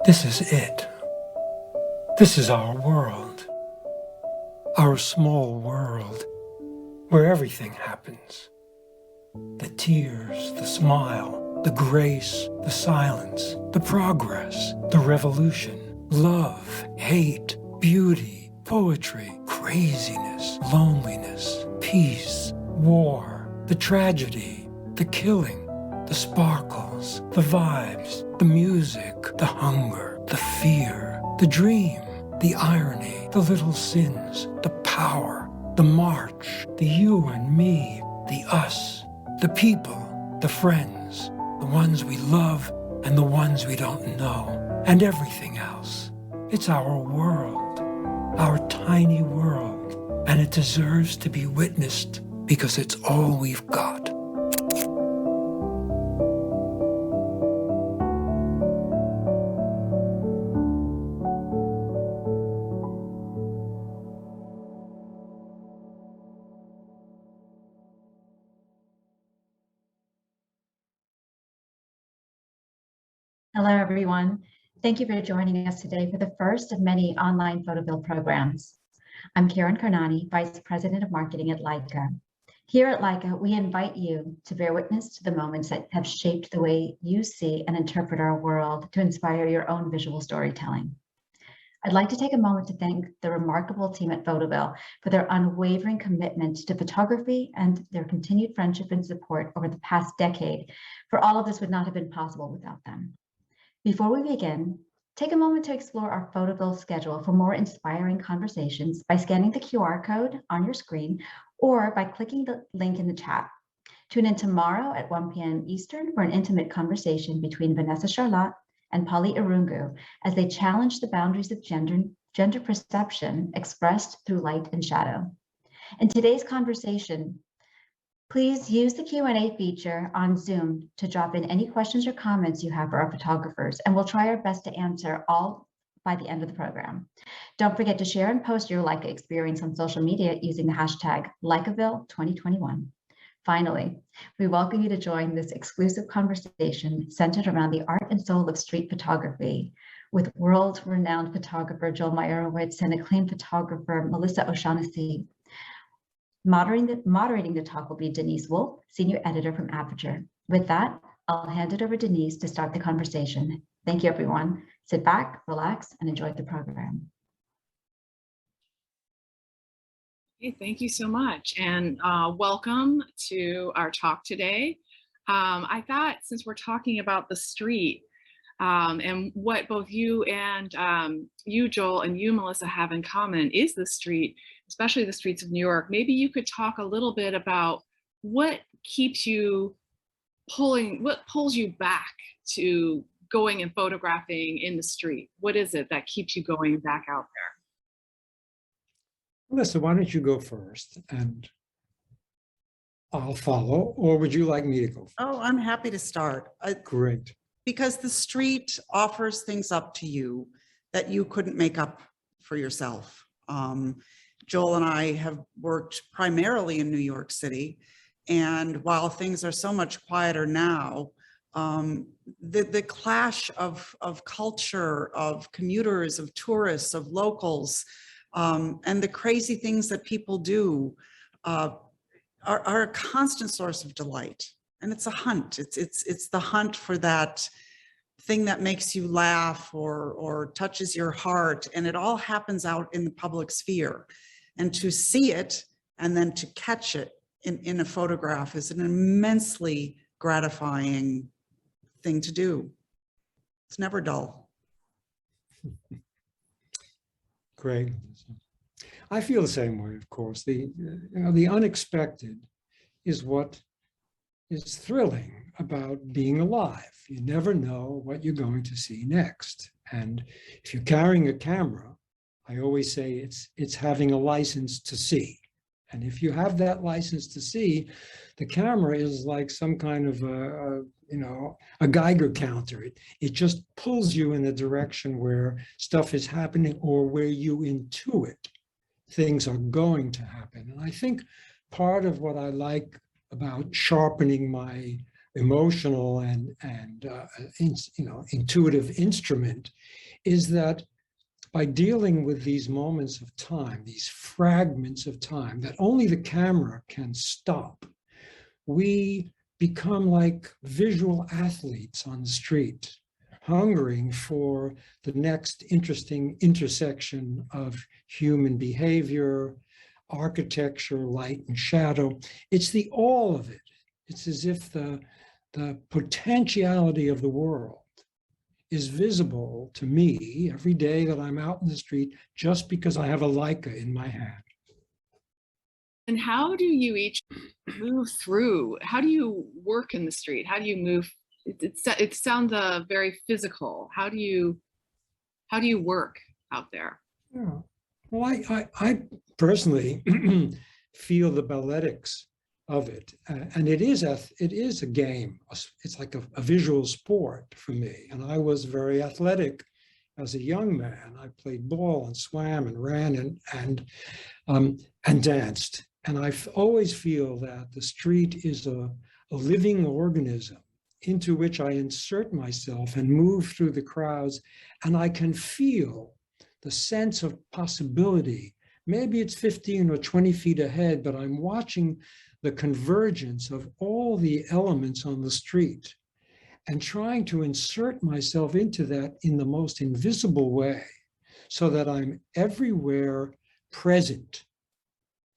This is it. This is our world. Our small world, where everything happens. The tears, the smile, the grace, the silence, the progress, the revolution, love, hate, beauty, poetry, craziness, loneliness, peace, war, the tragedy, the killing, the sparkles, the vibes, the music, the hunger, the fear, the dream, the irony, the little sins, the power, the march, the you and me, the us, the people, the friends, the ones we love and the ones we don't know, and everything else. It's our world, our tiny world, and it deserves to be witnessed because it's all we've got. Hello, everyone. Thank you for joining us today for the first of many online Photoville programs. I'm Karen Karnani, Vice President of Marketing at Leica. Here at Leica, we invite you to bear witness to the moments that have shaped the way you see and interpret our world to inspire your own visual storytelling. I'd like to take a moment to thank the remarkable team at Photoville for their unwavering commitment to photography and their continued friendship and support over the past decade, for all of this would not have been possible without them. Before we begin, take a moment to explore our Photoville schedule for more inspiring conversations by scanning the QR code on your screen or by clicking the link in the chat. Tune in tomorrow at 1 p.m. Eastern for an intimate conversation between Vanessa Charlotte and Polly Irungu as they challenge the boundaries of gender perception expressed through light and shadow. In today's conversation, please use the Q&A feature on Zoom to drop in any questions or comments you have for our photographers, and we'll try our best to answer all by the end of the program. Don't forget to share and post your Leica experience on social media using the hashtag LeicaVille2021. Finally, we welcome you to join this exclusive conversation centered around the art and soul of street photography with world-renowned photographer Joel Meyerowitz and acclaimed photographer Melissa O'Shaughnessy. Moderating the talk will be Denise Wolff, Senior Editor from Aperture. With that, I'll hand it over to Denise to start the conversation. Thank you, everyone. Sit back, relax, and enjoy the program. Okay, thank you so much, and welcome to our talk today. I thought, since we're talking about the street and what both you and you, Joel, and you, Melissa, have in common is the street, especially the streets of New York. Maybe you could talk a little bit about what keeps you what pulls you back to going and photographing in the street? What is it that keeps you going back out there? Melissa, why don't you go first and I'll follow, or would you like me to go first? Oh, I'm happy to start. Great. Because the street offers things up to you that you couldn't make up for yourself. Joel and I have worked primarily in New York City, and while things are so much quieter now, the clash of culture, of commuters, of tourists, of locals, and the crazy things that people do are a constant source of delight. And it's a hunt. It's the hunt for that thing that makes you laugh or touches your heart, and it all happens out in the public sphere. And to see it and then to catch it in a photograph is an immensely gratifying thing to do. It's never dull. Great. I feel the same way, of course. The unexpected is what is thrilling about being alive. You never know what you're going to see next. And if you're carrying a camera, I always say it's having a license to see. And if you have that license to see, the camera is like some kind of a Geiger counter. It just pulls you in the direction where stuff is happening or where you intuit things are going to happen. And I think part of what I like about sharpening my emotional and intuitive instrument is that by dealing with these moments of time, these fragments of time that only the camera can stop, we become like visual athletes on the street, hungering for the next interesting intersection of human behavior, architecture, light and shadow. It's the all of it. It's as if the potentiality of the world is visible to me every day that I'm out in the street just because I have a Leica in my hand. And how do you each move through? How do you work in the street? How do you move? It sounds very physical. How do you work out there? Yeah. Well, I personally feel the balletics of it, and it is a game. It's like a visual sport for me. And I was very athletic as a young man. I played ball and swam and ran and danced. And I always feel that the street is a living organism into which I insert myself and move through the crowds, and I can feel the sense of possibility. Maybe it's 15 or 20 feet ahead, but I'm watching the convergence of all the elements on the street and trying to insert myself into that in the most invisible way so that I'm everywhere present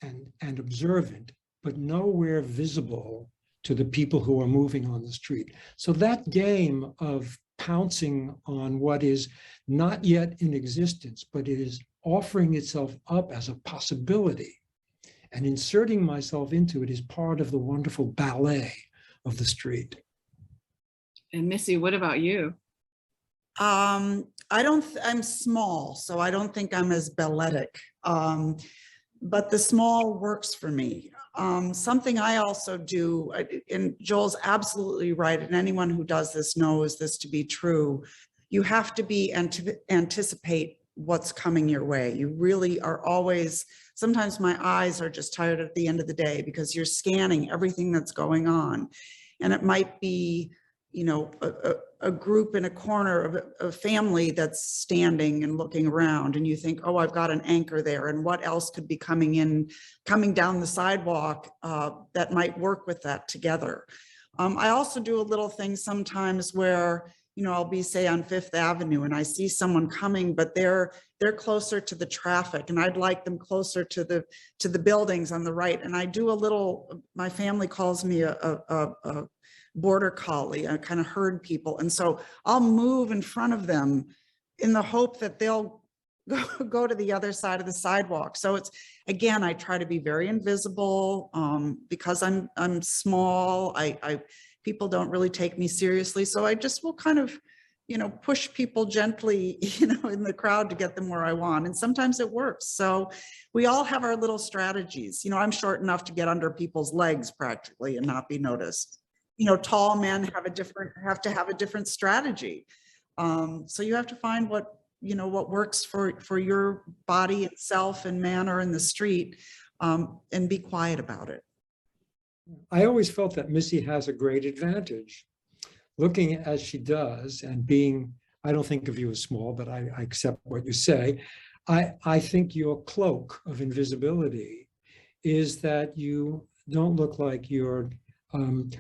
and observant, but nowhere visible to the people who are moving on the street. So that game of pouncing on what is not yet in existence, but it is offering itself up as a possibility, and inserting myself into it is part of the wonderful ballet of the street. And Missy, what about you? I'm small, so I don't think I'm as balletic. But the small works for me. Something I also do, and Joel's absolutely right, and anyone who does this knows this to be true, you have to anticipate what's coming your way. You really are always, sometimes my eyes are just tired at the end of the day because you're scanning everything that's going on. And it might be, you know, a group in a corner of a family that's standing and looking around, and you think, oh, I've got an anchor there, and what else could be coming down the sidewalk that might work with that together. I also do a little thing sometimes where, you know, I'll be, say, on Fifth Avenue and I see someone coming, but they're closer to the traffic, and I'd like them closer to the buildings on the right. And I do a little, my family calls me a border collie. I kind of herd people. And so I'll move in front of them in the hope that they'll go to the other side of the sidewalk. So it's, again, I try to be very invisible because I'm small. People don't really take me seriously. So I just will kind of, you know, push people gently, you know, in the crowd to get them where I want. And sometimes it works. So we all have our little strategies. You know, I'm short enough to get under people's legs practically and not be noticed. You know, tall men have to have a different strategy. So you have to find what works for your body itself and manner in the street, and be quiet about it. I always felt that Missy has a great advantage. Looking as she does and being, I don't think of you as small, but I accept what you say. I think your cloak of invisibility is that you don't look like you're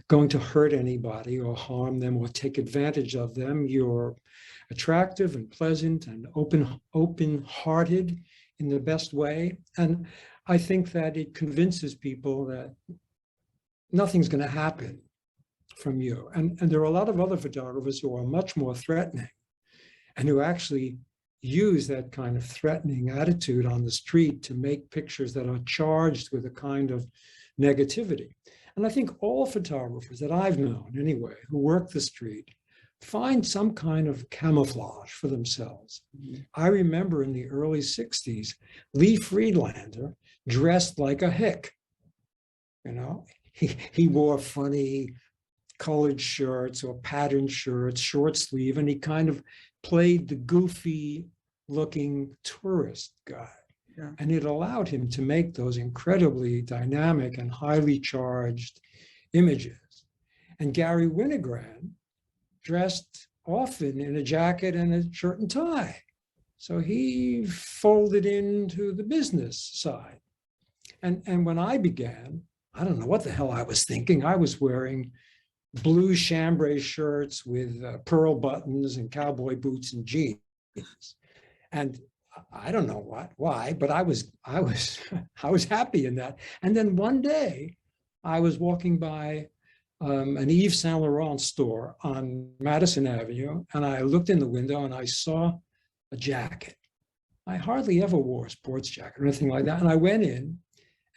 going to hurt anybody or harm them or take advantage of them. You're attractive and pleasant and open-hearted in the best way. And I think that it convinces people that nothing's going to happen from you. And there are a lot of other photographers who are much more threatening and who actually use that kind of threatening attitude on the street to make pictures that are charged with a kind of negativity. And I think all photographers that I've known anyway, who work the street, find some kind of camouflage for themselves. I remember in the early 60s, Lee Friedlander dressed like a hick. You know, he wore funny colored shirts or patterned shirts, short sleeve, and he kind of played the goofy looking tourist guy. Yeah. And it allowed him to make those incredibly dynamic and highly charged images. And Gary Winogrand dressed often in a jacket and a shirt and tie. So he folded into the business side. And when I began, I don't know what the hell I was thinking. I was wearing blue chambray shirts with pearl buttons and cowboy boots and jeans. And I don't know why, but I was happy in that. And then one day I was walking by an Yves Saint Laurent store on Madison Avenue, and I looked in the window and I saw a jacket. I hardly ever wore a sports jacket or anything like that. And I went in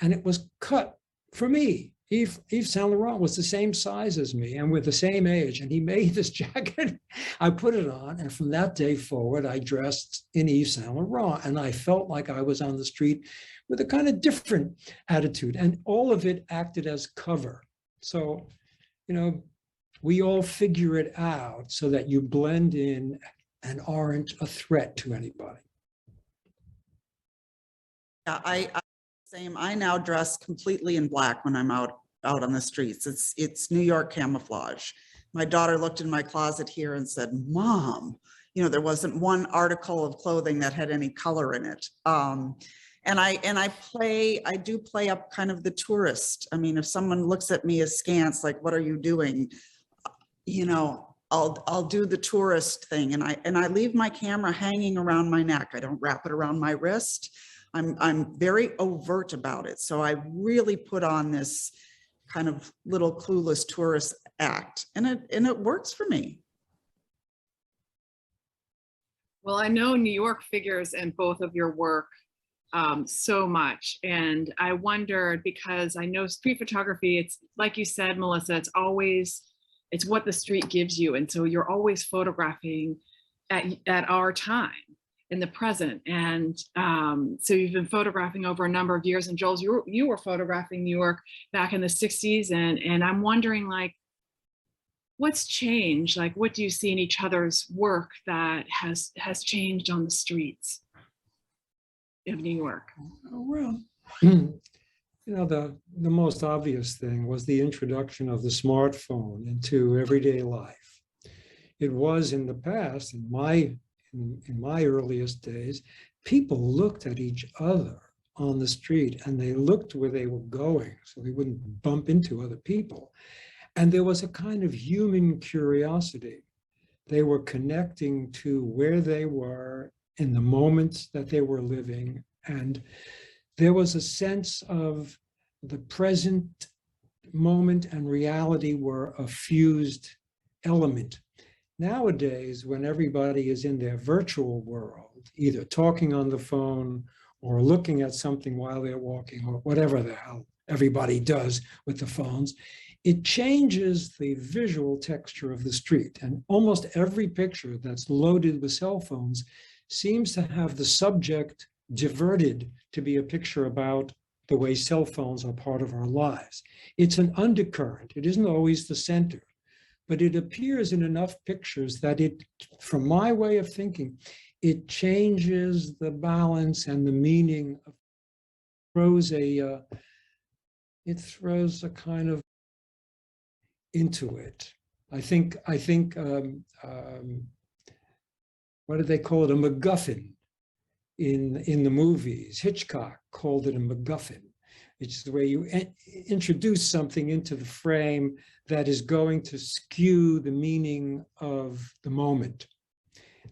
and it was cut for me. Yves Saint Laurent was the same size as me and with the same age, and he made this jacket. I put it on, and from that day forward, I dressed in Yves Saint Laurent, and I felt like I was on the street with a kind of different attitude, and all of it acted as cover. So, you know, we all figure it out so that you blend in and aren't a threat to anybody. Yeah, I now dress completely in black when I'm out on the streets. It's New York camouflage. My daughter looked in my closet here and said, "Mom, you know, there wasn't one article of clothing that had any color in it." And I do play up kind of the tourist. I mean, if someone looks at me askance, like, "What are you doing?" You know, I'll do the tourist thing, and I leave my camera hanging around my neck. I don't wrap it around my wrist. I'm very overt about it. So I really put on this kind of little clueless tourist act, and it works for me. Well, I know New York figures in both of your work so much. And I wondered, because I know street photography, it's like you said, Melissa, it's what the street gives you. And so you're always photographing at our time, in the present. And so you've been photographing over a number of years, and Joel, you were photographing New York back in the 60s. And I'm wondering, like, what's changed? Like, what do you see in each other's work that has changed on the streets of New York? Well, you know, the most obvious thing was the introduction of the smartphone into everyday life. It was in the past, in my earliest days, people looked at each other on the street and they looked where they were going so they wouldn't bump into other people. And there was a kind of human curiosity. They were connecting to where they were in the moments that they were living. And there was a sense of the present moment and reality were a fused element. Nowadays, when everybody is in their virtual world, either talking on the phone or looking at something while they're walking or whatever the hell everybody does with the phones, it changes the visual texture of the street. And almost every picture that's loaded with cell phones seems to have the subject diverted to be a picture about the way cell phones are part of our lives. It's an undercurrent. It isn't always the center, but it appears in enough pictures that it, from my way of thinking, it changes the balance and the meaning of, it throws a kind of into it. I think what do they call it? A MacGuffin in the movies. Hitchcock called it a MacGuffin. It's the way you introduce something into the frame that is going to skew the meaning of the moment.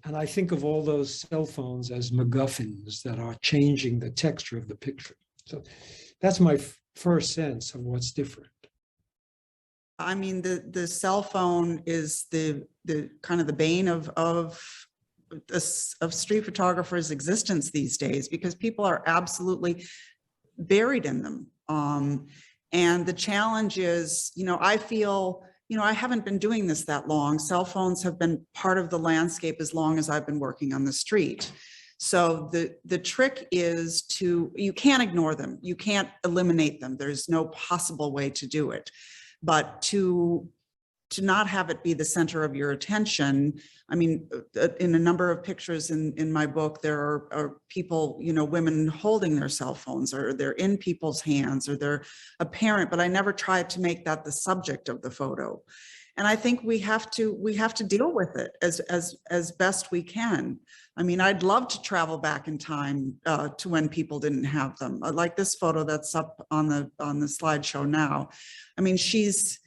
And I think of all those cell phones as MacGuffins that are changing the texture of the picture. So that's my first sense of what's different. I mean, the cell phone is the kind of the bane of street photographers' existence these days, because people are absolutely buried in them. And the challenge is, you know, I feel, you know, I haven't been doing this that long. Cell phones have been part of the landscape as long as I've been working on the street. So the trick is you can't ignore them. You can't eliminate them. There's no possible way to do it. But to to not have it be the center of your attention. I mean, in a number of pictures in my book, there are people, you know, women holding their cell phones, or they're in people's hands, or they're a parent, but I never tried to make that the subject of the photo. And I think we have to deal with it as best we can. I mean, I'd love to travel back in time to when people didn't have them. Like this photo that's up on the slideshow now. I mean, she's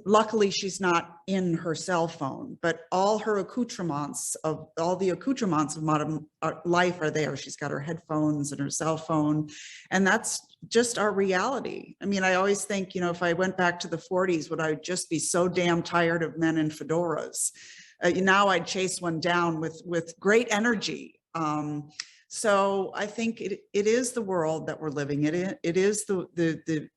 luckily she's not in her cell phone, but all the accoutrements of modern life are there. She's got her headphones and her cell phone, and that's just our reality. I mean, I always think, you know, if I went back to the 40s, would I just be so damn tired of men in fedoras? Now I'd chase one down with great energy. So I think it is the world that we're living in. It is the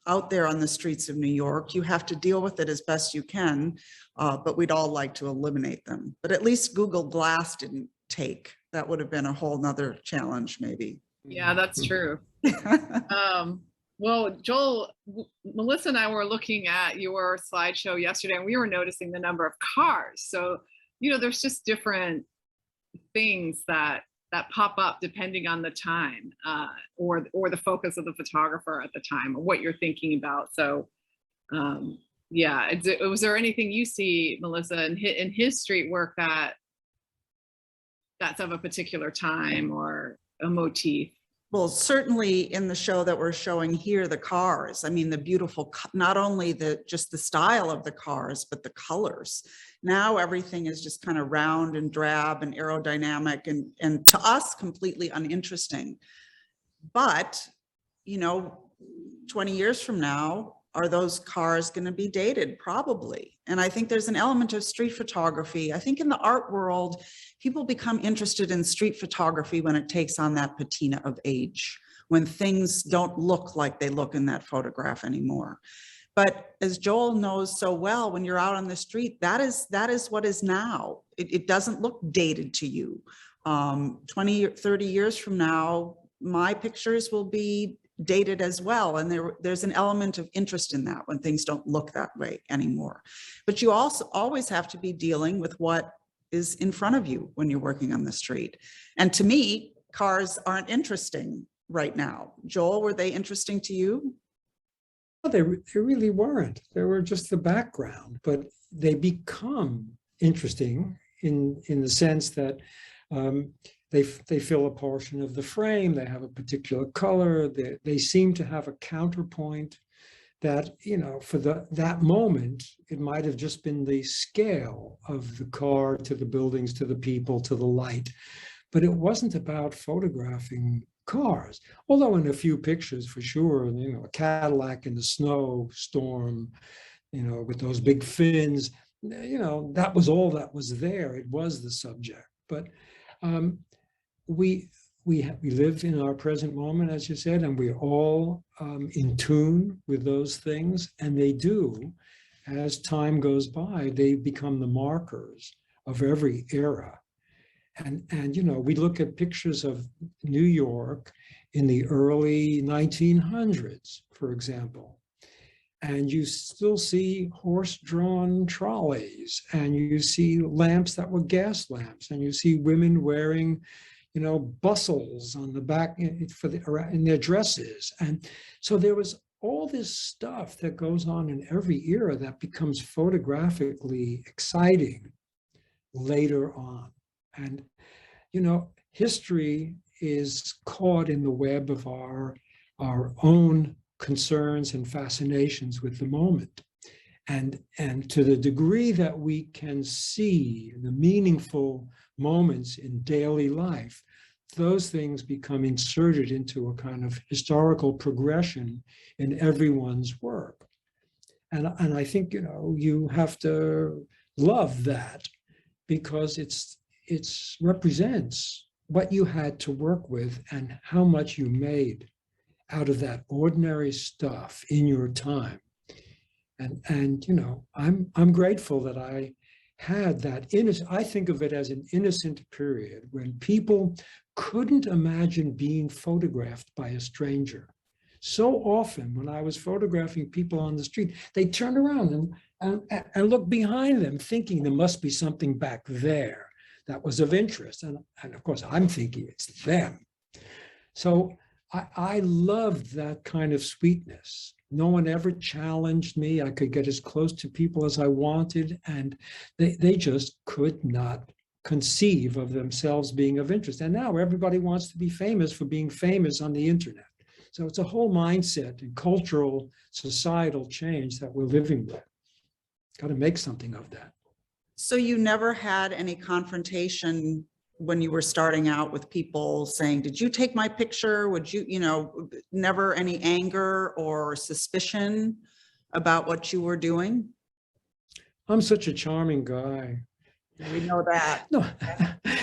out there on the streets of New York. You have to deal with it as best you can, but we'd all like to eliminate them. But at least Google Glass didn't take. That would have been a whole nother challenge, maybe. Yeah, that's true. Well, Joel, Melissa and I were looking at your slideshow yesterday, and we were noticing the number of cars. So, you know, there's just different things that pop up depending on the time or the focus of the photographer at the time, or what you're thinking about. So yeah, was there anything you see, Melissa, in his street work that's of a particular time or a motif? Well, certainly in the show that we're showing here, the cars, I mean, the beautiful, not only just the style of the cars, but the colors. Now everything is just kind of round and drab and aerodynamic and to us completely uninteresting. But, you know, 20 years from now, are those cars going to be dated? Probably. And I think there's an element of street photography. I think in the art world, people become interested in street photography when it takes on that patina of age, when things don't look like they look in that photograph anymore. But as Joel knows so well, when you're out on the street, that is what is now. It doesn't look dated to you. 20 or 30 years from now, my pictures will be dated as well. And there's an element of interest in that when things don't look that way anymore. But you also always have to be dealing with what is in front of you when you're working on the street. And to me, cars aren't interesting right now. Joel, were they interesting to you? Well, they really weren't. They were just the background, but they become interesting in the sense that they fill a portion of the frame. They have a particular color. They seem to have a counterpoint that, you know, for that moment, it might have just been the scale of the car to the buildings, to the people, to the light. But it wasn't about photographing cars, although in a few pictures for sure, you know, a Cadillac in the snowstorm, you know, with those big fins, you know, that was all that was there. It was the subject. But we live in our present moment, as you said, and we're all in tune with those things. And they do, as time goes by, they become the markers of every era. And you know, we look at pictures of New York in the early 1900s, for example, and you still see horse-drawn trolleys, and you see lamps that were gas lamps, and you see women wearing, you know, bustles on the back in their dresses. And so there was all this stuff that goes on in every era that becomes photographically exciting later on. And, you know, history is caught in the web of our own concerns and fascinations with the moment. And to the degree that we can see the meaningful moments in daily life, those things become inserted into a kind of historical progression in everyone's work. And I think, you know, you have to love that, because it represents what you had to work with and how much you made out of that ordinary stuff in your time. And you know, I'm grateful that I had that innocent, I think of it as an innocent period when people couldn't imagine being photographed by a stranger. So often when I was photographing people on the street, they turned around and looked behind them, thinking there must be something back there that was of interest. And of course, I'm thinking it's them. So I loved that kind of sweetness. No one ever challenged me. I could get as close to people as I wanted, and they just could not conceive of themselves being of interest. And now everybody wants to be famous for being famous on the internet. So it's a whole mindset and cultural, societal change that we're living with. Got to make something of that. So you never had any confrontation when you were starting out with people saying, did you take my picture? Would you, never any anger or suspicion about what you were doing? I'm such a charming guy. We know that.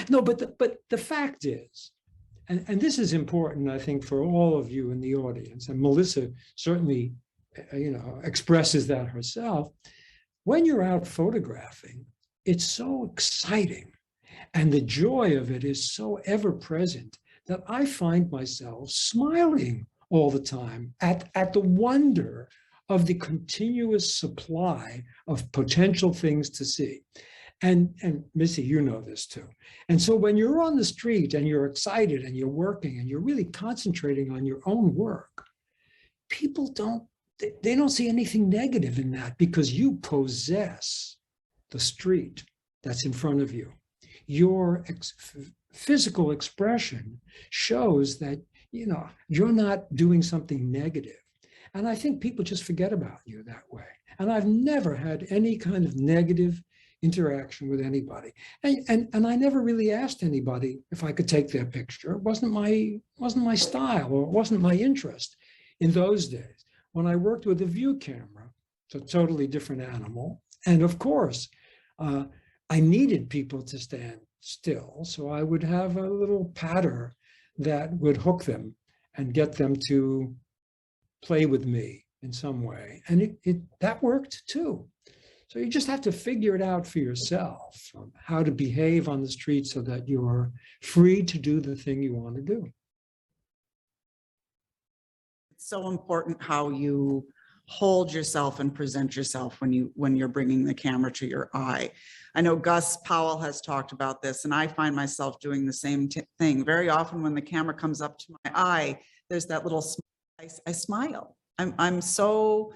No, but the fact is, and this is important, I think, for all of you in the audience, and Melissa certainly, expresses that herself. When you're out photographing, it's so exciting, and the joy of it is so ever present that I find myself smiling all the time at the wonder of the continuous supply of potential things to see. And Missy, you know this too. And so when you're on the street and you're excited and you're working and you're really concentrating on your own work, people don't see anything negative in that, because you possess the street that's in front of you. Your physical expression shows that, you're not doing something negative. And I think people just forget about you that way. And I've never had any kind of negative interaction with anybody. And I never really asked anybody if I could take their picture. It wasn't my style, or it wasn't my interest in those days. When I worked with a view camera, it's a totally different animal. And of course, I needed people to stand still. So I would have a little patter that would hook them and get them to play with me in some way. And that worked too. So you just have to figure it out for yourself, how to behave on the street so that you're free to do the thing you want to do. It's so important how you hold yourself and present yourself when you're bringing the camera to your eye. I know Gus Powell has talked about this, and I find myself doing the same thing. Very often when the camera comes up to my eye, there's that little smile. I smile. I'm so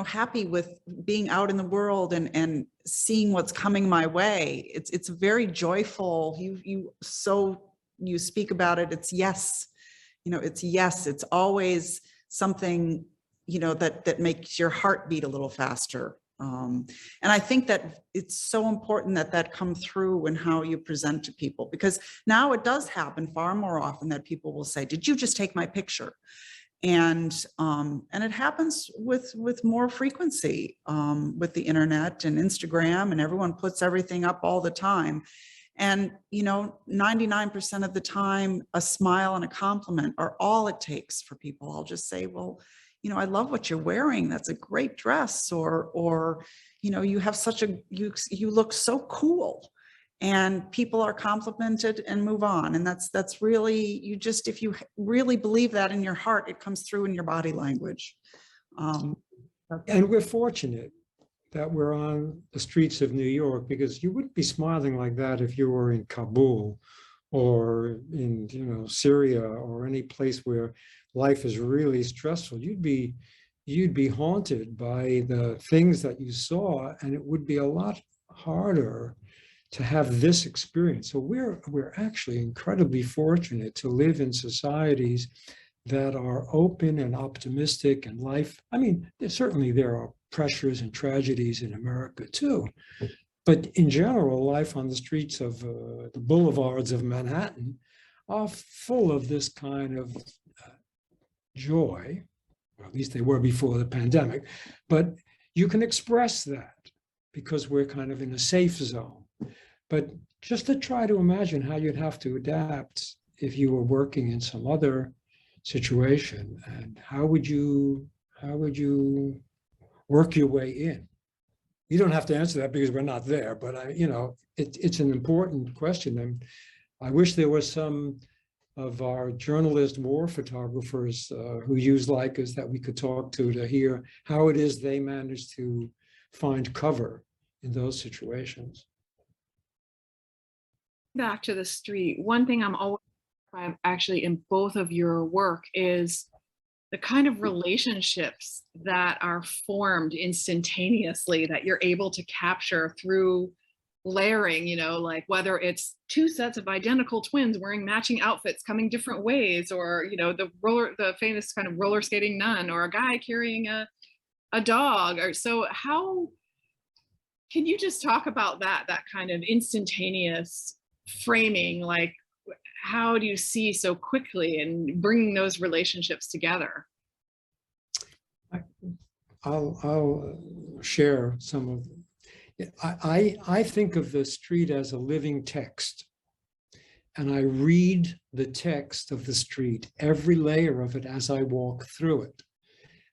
happy with being out in the world and seeing what's coming my way. It's very joyful. You speak about it. It's yes, it's yes. It's always something, that makes your heart beat a little faster. And I think that it's so important that come through in how you present to people, because now it does happen far more often that people will say, did you just take my picture? And it happens with more frequency with the internet and Instagram, and everyone puts everything up all the time. And 99% of the time, a smile and a compliment are all it takes for people. I'll just say, well, I love what you're wearing. That's a great dress, or you have you look so cool. And people are complimented and move on. And that's really, if you really believe that in your heart, it comes through in your body language. And we're fortunate that we're on the streets of New York, because you wouldn't be smiling like that if you were in Kabul or in Syria or any place where life is really stressful. You'd be haunted by the things that you saw, and it would be a lot harder to have this experience. So we're actually incredibly fortunate to live in societies that are open and optimistic, and life. I mean, certainly there are pressures and tragedies in America too, but in general, life on the streets of the boulevards of Manhattan are full of this kind of joy, or at least they were before the pandemic, but you can express that because we're kind of in a safe zone. But just to try to imagine how you'd have to adapt if you were working in some other situation, and how would you work your way in? You don't have to answer that because we're not there, but it's an important question. And I wish there was some of our journalist war photographers who use Leicas that we could talk to hear how it is they manage to find cover in those situations. Back to the street, one thing I'm actually in both of your work is the kind of relationships that are formed instantaneously that you're able to capture through layering, you know, like whether it's two sets of identical twins wearing matching outfits coming different ways, or, you know, the famous kind of roller skating nun, or a guy carrying a dog. Or so how can you just talk about that kind of instantaneous framing? Like, how do you see so quickly and bringing those relationships together? I'll share some of them. I think of the street as a living text, and I read the text of the street, every layer of it as I walk through it.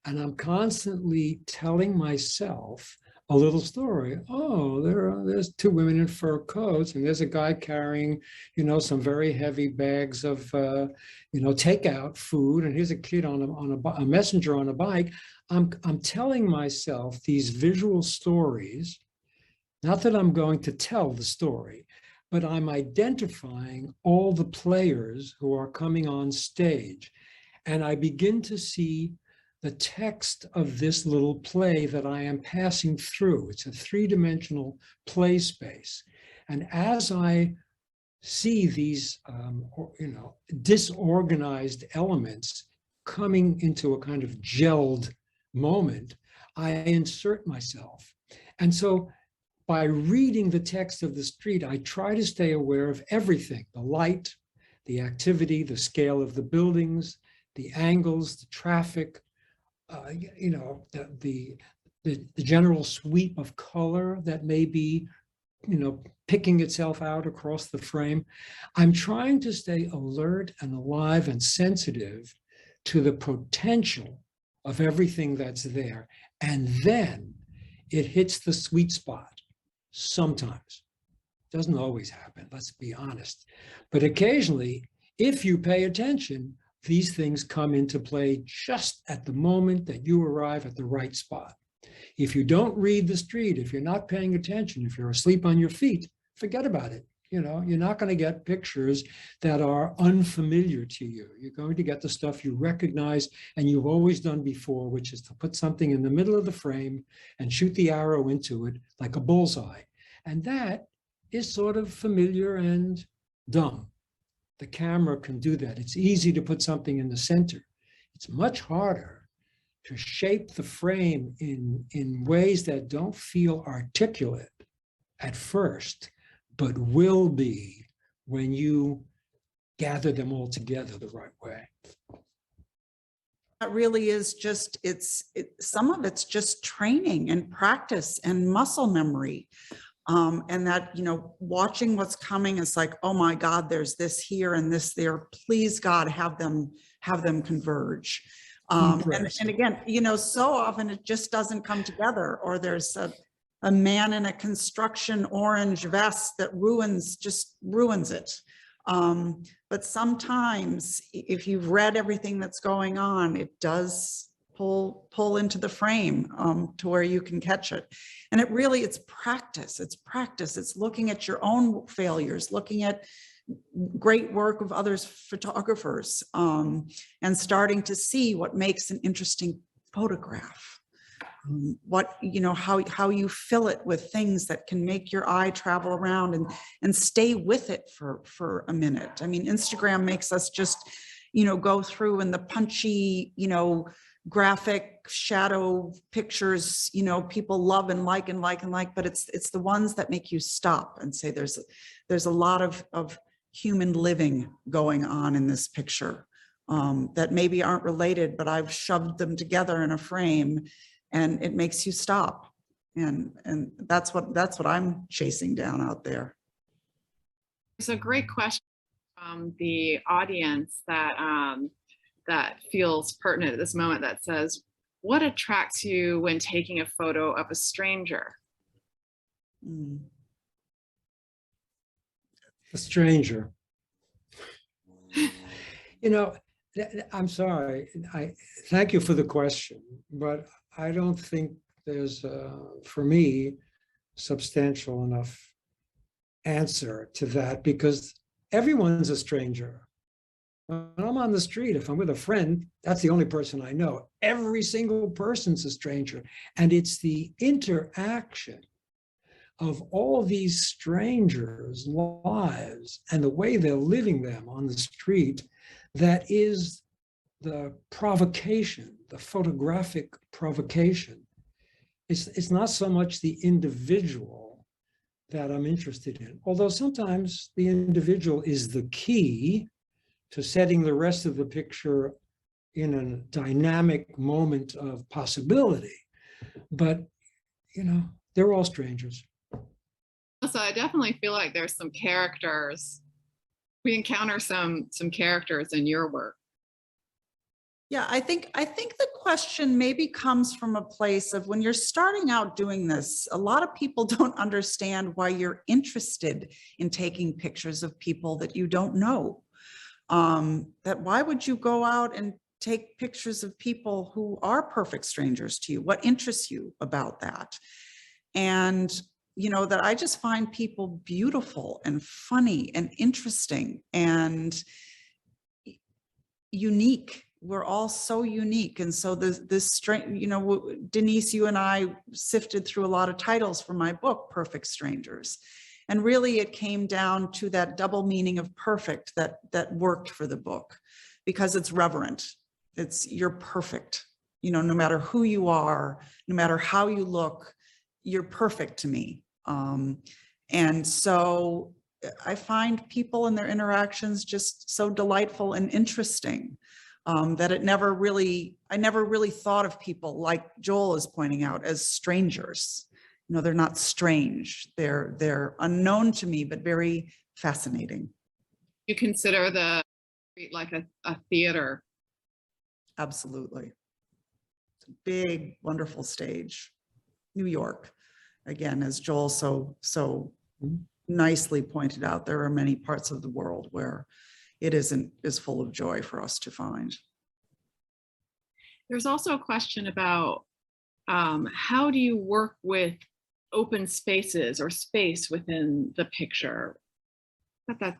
And I'm constantly telling myself a little story. Oh, there's two women in fur coats, and there's a guy carrying, you know, some very heavy bags of, you know, takeout food, and here's a kid on a messenger on a bike. I'm telling myself these visual stories. Not that I'm going to tell the story, but I'm identifying all the players who are coming on stage. And I begin to see the text of this little play that I am passing through. It's a three-dimensional play space. And as I see these, you know, disorganized elements coming into a kind of gelled moment, I insert myself. And so by reading the text of the street, I try to stay aware of everything: the light, the activity, the scale of the buildings, the angles, the traffic, you know, the general sweep of color that may be, you know, picking itself out across the frame. I'm trying to stay alert and alive and sensitive to the potential of everything that's there. And then it hits the sweet spot. Sometimes. Doesn't always happen, let's be honest. But occasionally, if you pay attention, these things come into play just at the moment that you arrive at the right spot. If you don't read the street, if you're not paying attention, if you're asleep on your feet, forget about it. You know, you're not going to get pictures that are unfamiliar to you. You're going to get the stuff you recognize and you've always done before, which is to put something in the middle of the frame and shoot the arrow into it like a bullseye. And that is sort of familiar and dumb. The camera can do that. It's easy to put something in the center. It's much harder to shape the frame in ways that don't feel articulate at first, but will be when you gather them all together the right way. That really is just, some of it's just training and practice and muscle memory. And that, you know, watching what's coming is like, oh my God, there's this here and this there. Please God, have them converge. And again, you know, so often it just doesn't come together, or there's a man in a construction orange vest that just ruins it. But sometimes if you've read everything that's going on, it does pull into the frame to where you can catch it. And it's practice. It's looking at your own failures, looking at great work of others photographers, and starting to see what makes an interesting photograph. What, you know, how you fill it with things that can make your eye travel around and stay with it for a minute. I mean, Instagram makes us just, you know, go through and the punchy, you know, graphic shadow pictures, you know, people love and like, but it's the ones that make you stop and say there's a lot of human living going on in this picture that maybe aren't related, but I've shoved them together in a frame and it makes you stop. And that's what I'm chasing down out there. It's a great question from the audience that feels pertinent at this moment, that says, what attracts you when taking a photo of a stranger? A stranger. You know, I'm sorry. I thank you for the question, but I don't think there's, for me, substantial enough answer to that, because everyone's a stranger. When I'm on the street, if I'm with a friend, that's the only person I know. Every single person's a stranger. And it's the interaction of all these strangers' lives and the way they're living them on the street that is the provocation, the photographic provocation. It's not so much the individual that I'm interested in, although sometimes the individual is the key to setting the rest of the picture in a dynamic moment of possibility. But, you know, they're all strangers. So I definitely feel like there's some characters. We encounter some characters in your work. Yeah, I think the question maybe comes from a place of when you're starting out doing this, a lot of people don't understand why you're interested in taking pictures of people that you don't know. That why would you go out and take pictures of people who are perfect strangers to you? What interests you about that? And you know, that I just find people beautiful and funny and interesting and unique. We're all so unique. And so this strength, you know, Denise, you and I sifted through a lot of titles for my book, Perfect Strangers. And really it came down to that double meaning of perfect that worked for the book, because it's reverent. It's, you're perfect, you know, no matter who you are, no matter how you look, you're perfect to me. And so I find people and their interactions just so delightful and interesting, that I never really thought of people, like Joel is pointing out, as strangers. You know, they're not strange. They're unknown to me, but very fascinating. You consider the street like a theater. Absolutely. It's a big, wonderful stage. New York. Again, as Joel so nicely pointed out, there are many parts of the world where it isn't as full of joy for us to find. There's also a question about how do you work with open spaces or space within the picture? But that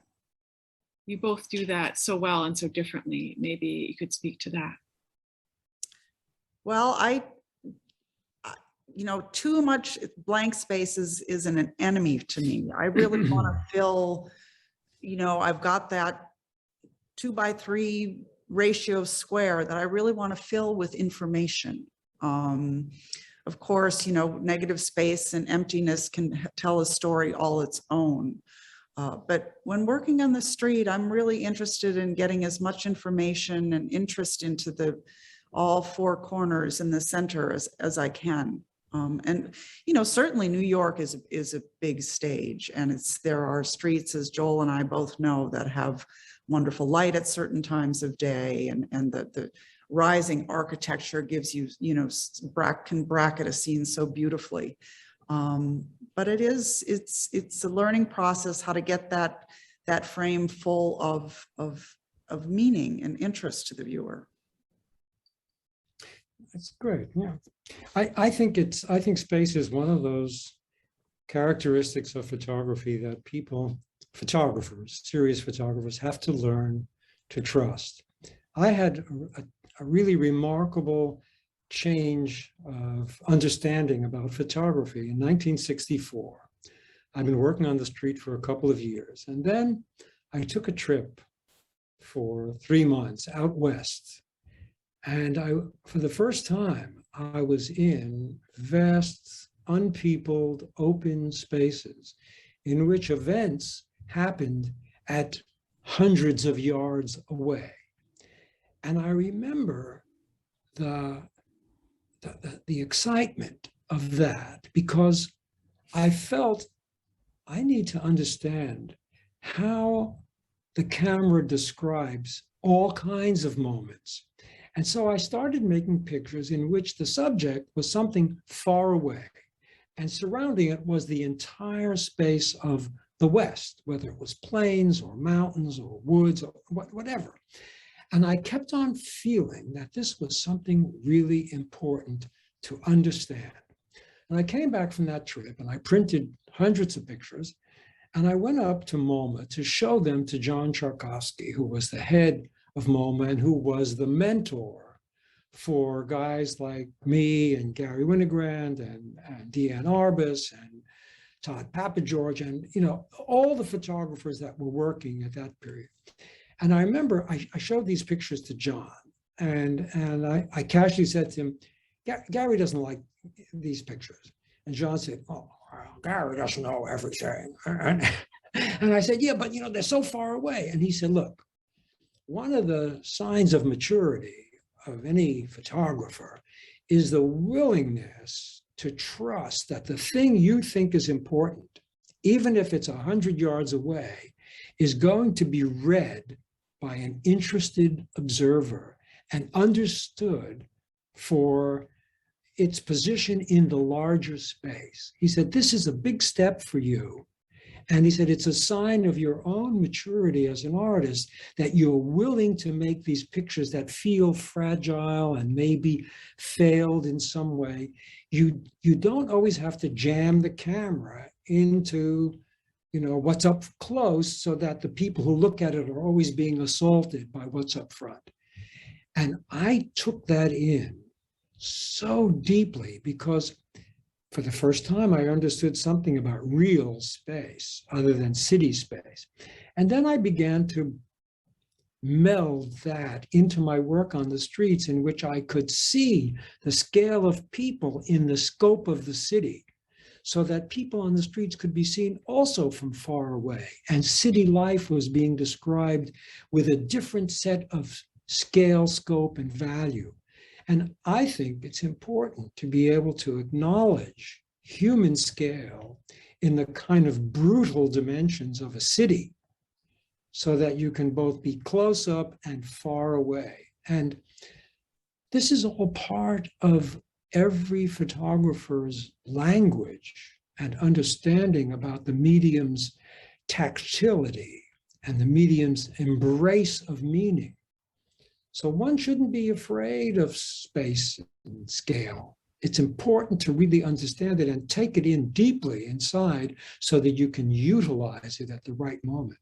you both do that so well and so differently. Maybe you could speak to that. Well, you know, too much blank space is an enemy to me. I really want to fill, you know, I've got that 2:3 ratio square that I really want to fill with information. Of course, you know, negative space and emptiness can tell a story all its own. But when working on the street, I'm really interested in getting as much information and interest into all four corners in the center as I can. And, you know, certainly New York is a big stage, and there are streets, as Joel and I both know, that have wonderful light at certain times of day, and the rising architecture gives you, you know, can bracket a scene so beautifully. But it's a learning process how to get that frame full of meaning and interest to the viewer. That's great. Yeah, I think space is one of those characteristics of photography that photographers, serious photographers, have to learn to trust. I had a really remarkable change of understanding about photography in 1964. I've been working on the street for a couple of years, and then I took a trip for 3 months out west. And for the first time, I was in vast, unpeopled, open spaces in which events happened at hundreds of yards away. And I remember the excitement of that, because I felt I need to understand how the camera describes all kinds of moments. And so I started making pictures in which the subject was something far away, and surrounding it was the entire space of the West, whether it was plains or mountains or woods or whatever. And I kept on feeling that this was something really important to understand. And I came back from that trip and I printed hundreds of pictures. And I went up to MoMA to show them to John Charkowski, who was the head of MoMA and who was the mentor for guys like me and Gary Winogrand and Deanne Arbus and Todd Papageorge and, you know, all the photographers that were working at that period. And I remember I showed these pictures to John and I casually said to him, Gary doesn't like these pictures. And John said, oh, well, Gary doesn't know everything. And I said, yeah, but you know, they're so far away. And he said, look, one of the signs of maturity of any photographer is the willingness to trust that the thing you think is important, even if it's 100 yards away, is going to be read by an interested observer and understood for its position in the larger space. He said, this is a big step for you. And he said, it's a sign of your own maturity as an artist that you're willing to make these pictures that feel fragile and maybe failed in some way. You don't always have to jam the camera into, you know, what's up close so that the people who look at it are always being assaulted by what's up front. And I took that in so deeply because for the first time, I understood something about real space other than city space. And then I began to meld that into my work on the streets in which I could see the scale of people in the scope of the city so that people on the streets could be seen also from far away. And city life was being described with a different set of scale, scope, and value. And I think it's important to be able to acknowledge human scale in the kind of brutal dimensions of a city so that you can both be close up and far away. And this is all part of every photographer's language and understanding about the medium's tactility and the medium's embrace of meaning. So one shouldn't be afraid of space and scale. It's important to really understand it and take it in deeply inside so that you can utilize it at the right moment.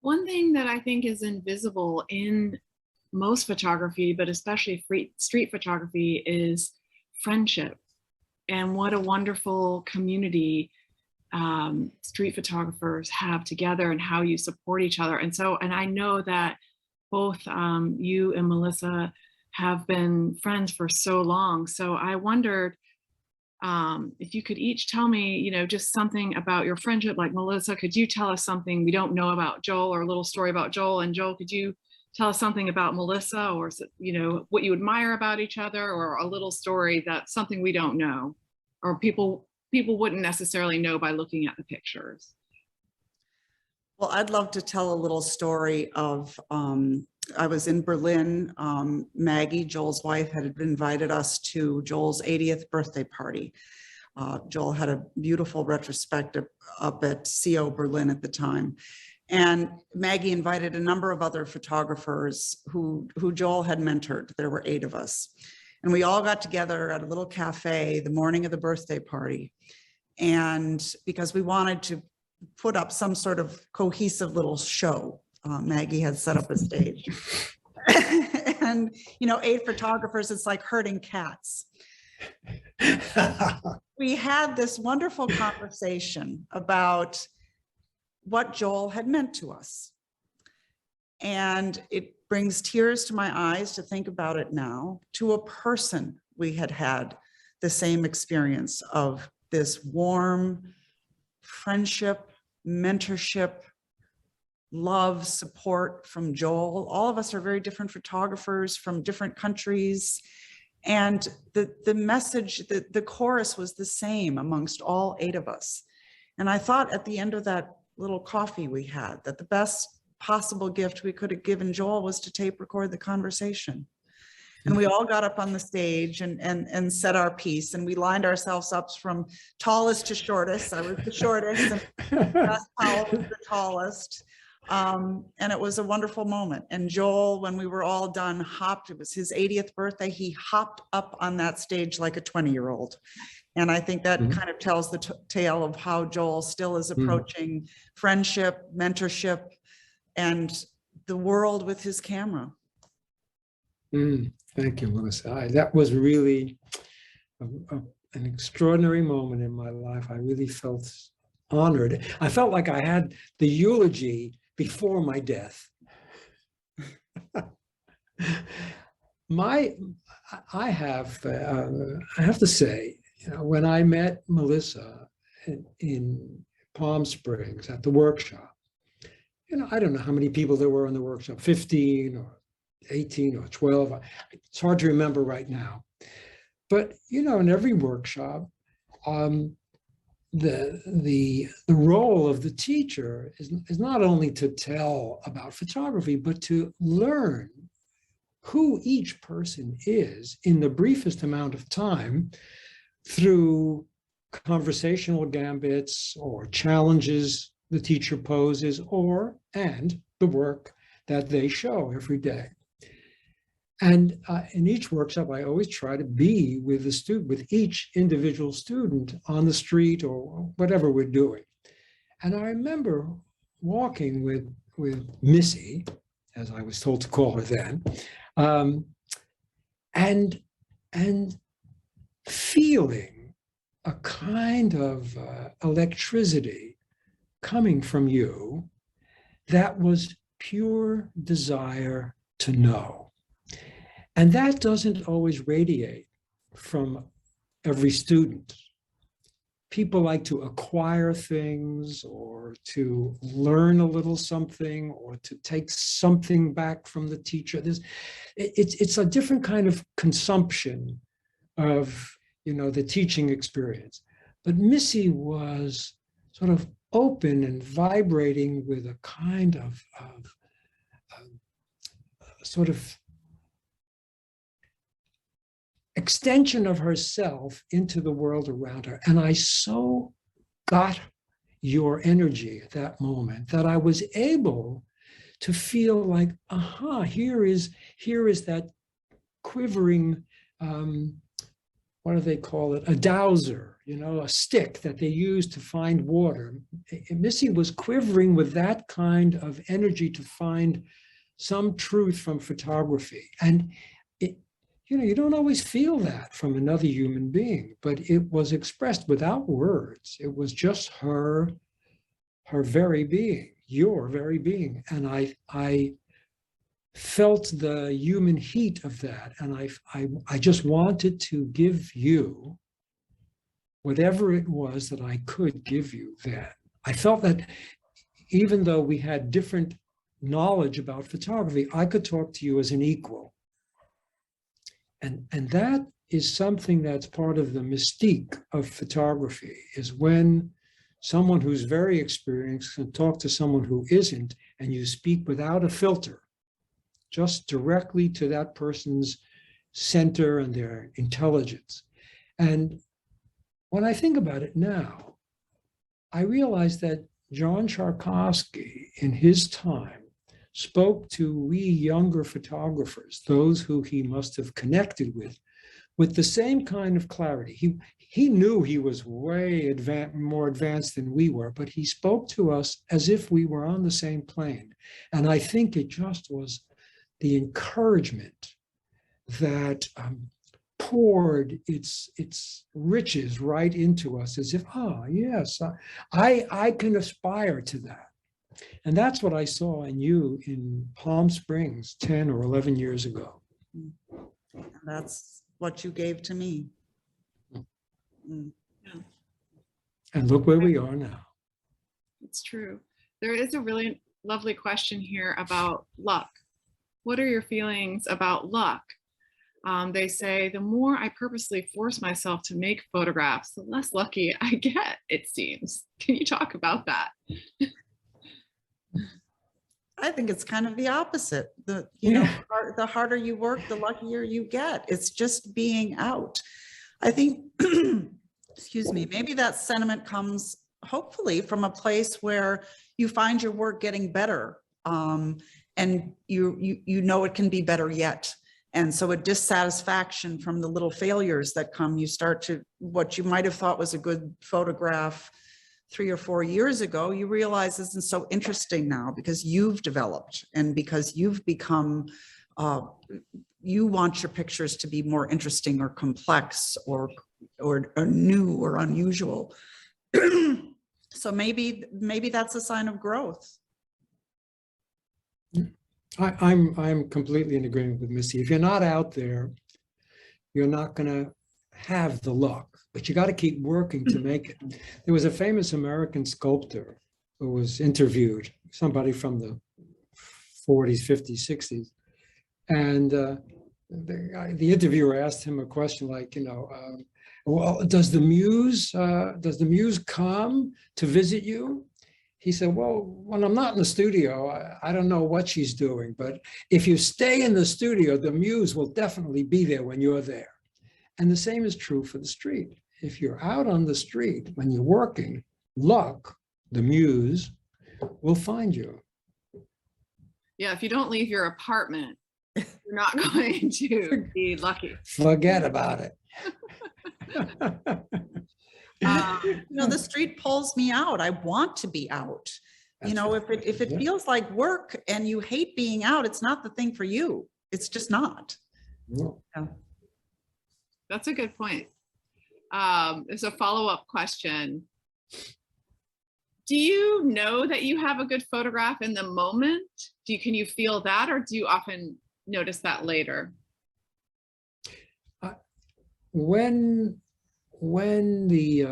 One thing that I think is invisible in most photography, but especially street photography, is friendship. And what a wonderful community street photographers have together and how you support each other. And I know that both you and Melissa have been friends for so long. So I wondered if you could each tell me, you know, just something about your friendship. Like Melissa, could you tell us something we don't know about Joel, or a little story about Joel? And Joel, could you tell us something about Melissa, or, you know, what you admire about each other, or a little story that's something we don't know, or people wouldn't necessarily know by looking at the pictures? Well, I'd love to tell a little story of, I was in Berlin. Maggie, Joel's wife, had invited us to Joel's 80th birthday party. Joel had a beautiful retrospective up at CO Berlin at the time. And Maggie invited a number of other photographers who Joel had mentored. There were 8 of us. And we all got together at a little cafe the morning of the birthday party. And because we wanted to put up some sort of cohesive little show, Maggie had set up a stage. And, you know, 8 photographers, it's like herding cats. We had this wonderful conversation about what Joel had meant to us. And it brings tears to my eyes to think about it now. To a person, we had had the same experience of this warm friendship, mentorship, love, support from Joel. All of us are very different photographers from different countries. And the message, the chorus was the same amongst all 8 of us. And I thought at the end of that little coffee we had that the best possible gift we could have given Joel was to tape record the conversation. And we all got up on the stage and said our piece, and we lined ourselves up from tallest to shortest. I was the shortest, and Powell was the tallest. And it was a wonderful moment. And Joel, when we were all done, hopped, it was his 80th birthday. He hopped up on that stage like a 20-year-old. And I think that kind of tells the tale of how Joel still is approaching friendship, mentorship, and the world with his camera. Thank you, Melissa. That was really an extraordinary moment in my life. I really felt honored. I felt like I had the eulogy before my death. I have to say, you know, when I met Melissa in Palm Springs at the workshop, you know, I don't know how many people there were in the workshop, 15 or 18 or 12. It's hard to remember right now. But, you know, in every workshop, the role of the teacher is not only to tell about photography, but to learn who each person is in the briefest amount of time through conversational gambits or challenges the teacher poses, and the work that they show every day. And in each workshop, I always try to be with the student, with each individual student on the street or whatever we're doing. And I remember walking with Missy, as I was told to call her then, and feeling a kind of electricity coming from you that was pure desire to know. And that doesn't always radiate from every student. People like to acquire things or to learn a little something or to take something back from the teacher. It's a different kind of consumption of, you know, the teaching experience. But Missy was sort of open and vibrating with a kind of sort of extension of herself into the world around her. And I so got your energy at that moment that I was able to feel like, aha, here is that quivering, what do they call it? A dowser, you know, a stick that they use to find water. Missy was quivering with that kind of energy to find some truth from photography. And you know, you don't always feel that from another human being, but it was expressed without words. It was just her very being, your very being. And I felt the human heat of that. And I just wanted to give you whatever it was that I could give you then. I felt that even though we had different knowledge about photography, I could talk to you as an equal. And that is something that's part of the mystique of photography, is when someone who's very experienced can talk to someone who isn't, and you speak without a filter, just directly to that person's center and their intelligence. And when I think about it now, I realize that John Charkowski, in his time, spoke to we younger photographers, those who he must have connected with the same kind of clarity. He knew he was way more advanced than we were, but he spoke to us as if we were on the same plane. And I think it just was the encouragement that poured its riches right into us, as if, yes, I can aspire to that. And that's what I saw in you in Palm Springs 10 or 11 years ago. That's what you gave to me. And look where we are now. It's true. There is a really lovely question here about luck. What are your feelings about luck? They say, the more I purposely force myself to make photographs, the less lucky I get, it seems. Can you talk about that? I think it's kind of the opposite. The harder you work, the luckier you get. It's just being out. I think, excuse me, maybe that sentiment comes hopefully from a place where you find your work getting better, and you know it can be better yet. And so a dissatisfaction from the little failures that come, you start to, what you might have thought was a good photograph 3 or 4 years ago, you realize isn't so interesting now because you've developed and because you've become, you want your pictures to be more interesting or complex or new or unusual. So maybe that's a sign of growth. I'm completely in agreement with Missy. If you're not out there, you're not going to have the luck, but you got to keep working to make it. There was a famous American sculptor who was interviewed, somebody from the 40s, 50s, 60s. And the interviewer asked him a question like, well, does the muse come to visit you? He said, well, when I'm not in the studio, I don't know what she's doing, but if you stay in the studio, the muse will definitely be there when you're there. And the same is true for the street. If you're out on the street, when you're working, luck, the muse, will find you. Yeah, if you don't leave your apartment, you're not going to be lucky. Forget about it. The street pulls me out. I want to be out. That's If it feels like work and you hate being out, it's not the thing for you. It's just not. No. Yeah. That's a good point. There's a follow-up question. Do you know that you have a good photograph in the moment? Can you feel that, or do you often notice that later? When the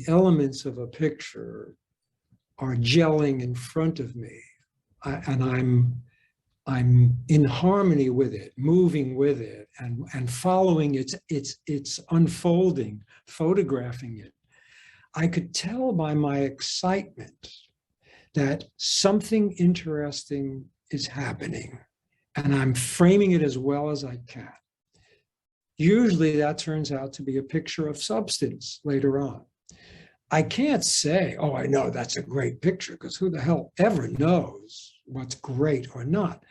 elements of a picture are gelling in front of me, and I'm in harmony with it, moving with it, and following its unfolding, photographing it, I could tell by my excitement that something interesting is happening, and I'm framing it as well as I can. Usually that turns out to be a picture of substance later on. I can't say, oh, I know that's a great picture, because who the hell ever knows what's great or not.